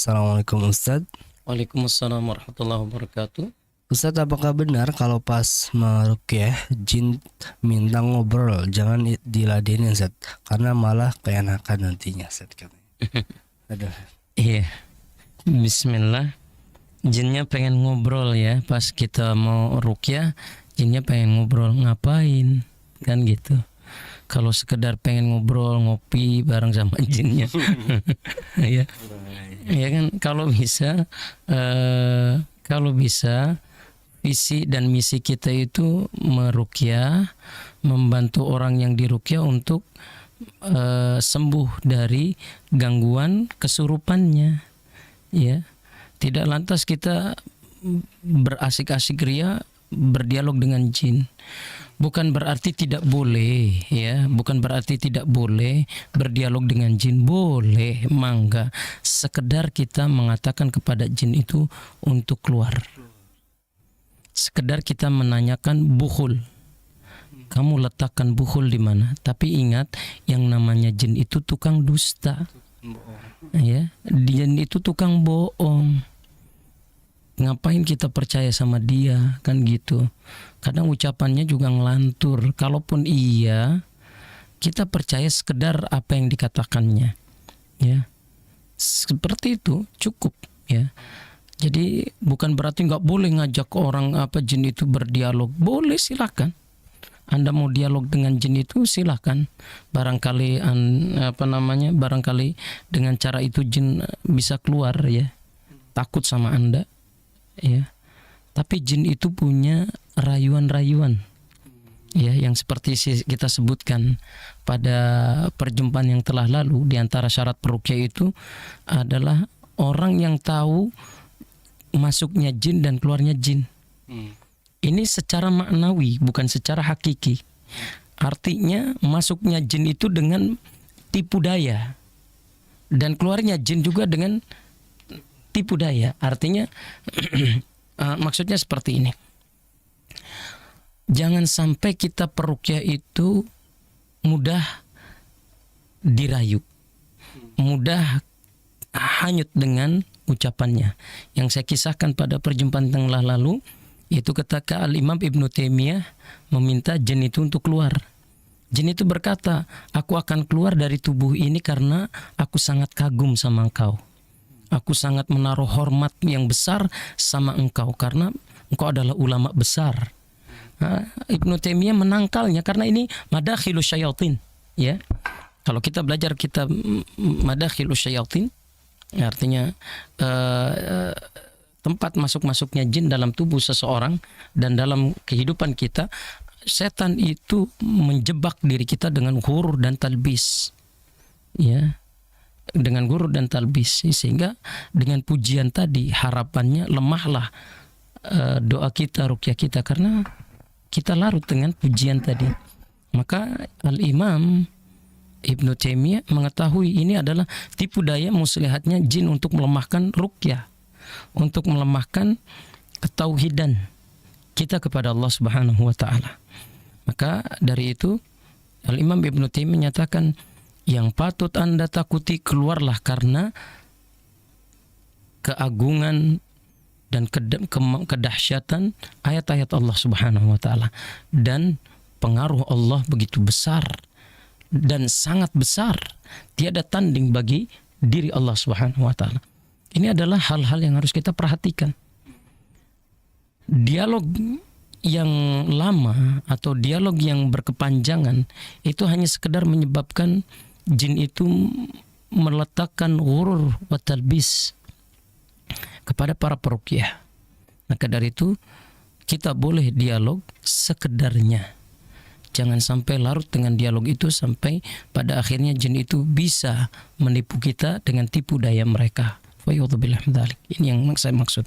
Assalamualaikum Ustadz. Waalaikumsalam warahmatullahi wabarakatuh. Ustadz, apakah benar kalau pas meruqyah jin minta ngobrol? Jangan diladenin Ustadz, karena malah keenakan nantinya Ustadz katanya. Aduh. Iya. Bismillah. Jinnya pengen ngobrol ya, pas kita mau ruqyah, jinnya pengen ngobrol, ngapain? Kan gitu. Kalau sekedar pengen ngobrol, ngopi bareng sama jinnya. Ya. Ya kan, kalau bisa visi dan misi kita itu meruqyah, membantu orang yang diruqyah untuk sembuh dari gangguan kesurupannya. Ya, tidak lantas kita berasik-asik ria berdialog dengan jin. Bukan berarti tidak boleh, ya. Bukan berarti tidak boleh berdialog dengan jin. Boleh, mangga. Sekedar kita mengatakan kepada jin itu untuk keluar. Sekedar kita menanyakan bukhul. Kamu letakkan bukhul di mana? Tapi ingat, yang namanya jin itu tukang dusta. Ya, jin itu tukang bohong. Ngapain kita percaya sama dia, kan gitu. Kadang ucapannya juga ngelantur. Kalaupun iya, kita percaya sekedar apa yang dikatakannya. Ya, seperti itu cukup. Ya, jadi bukan berarti nggak boleh ngajak orang jin itu berdialog. Boleh, silakan. Anda mau dialog dengan jin itu silakan. Barangkali barangkali dengan cara itu jin bisa keluar, ya. Takut sama Anda. Ya, tapi jin itu punya rayuan-rayuan, ya, yang seperti kita sebutkan pada perjumpaan yang telah lalu. Di antara syarat peruqyah itu adalah orang yang tahu masuknya jin dan keluarnya jin. Ini secara maknawi, bukan secara hakiki. Artinya masuknya jin itu dengan tipu daya, dan keluarnya jin juga dengan tipu daya. Artinya maksudnya seperti ini. Jangan sampai kita peruqyah itu mudah dirayu, mudah hanyut dengan ucapannya. Yang saya kisahkan pada perjumpaan yang lalu, itu ketika Al-Imam Ibnu Taimiyah meminta jin itu untuk keluar. Jin itu berkata, aku akan keluar dari tubuh ini karena aku sangat kagum sama engkau. Aku sangat menaruh hormat yang besar sama engkau karena engkau adalah ulama besar. Ibnu Taimiyah menangkalnya karena ini madakhilus syayatin, ya. Kalau kita belajar kitab madakhilus syayatin, artinya tempat masuk-masuknya jin dalam tubuh seseorang dan dalam kehidupan kita, setan itu menjebak diri kita dengan ghurur dan talbis, ya. Dengan guru dan talbis, sehingga dengan pujian tadi harapannya lemahlah doa kita, ruqyah kita, karena kita larut dengan pujian tadi. Maka Al-Imam Ibnu Taimiyah mengetahui ini adalah tipu daya muslihatnya jin untuk melemahkan ruqyah, untuk melemahkan ketauhidan kita kepada Allah Subhanahu wa taala. Maka dari itu Al-Imam Ibnu Taimiyah menyatakan, yang patut Anda takuti keluarlah karena keagungan dan kedahsyatan ayat-ayat Allah Subhanahu wa taala, dan pengaruh Allah begitu besar dan sangat besar, tiada tanding bagi diri Allah Subhanahu wa taala. Ini adalah hal-hal yang harus kita perhatikan. Dialog yang lama atau dialog yang berkepanjangan itu hanya sekedar menyebabkan jin itu meletakkan ghurur wa talbis kepada para peruqyah. Maka dari itu kita boleh dialog sekedarnya. Jangan sampai larut dengan dialog itu sampai pada akhirnya jin itu bisa menipu kita dengan tipu daya mereka. Wa ya'udzubillah min dzalik. Ini yang saya maksud.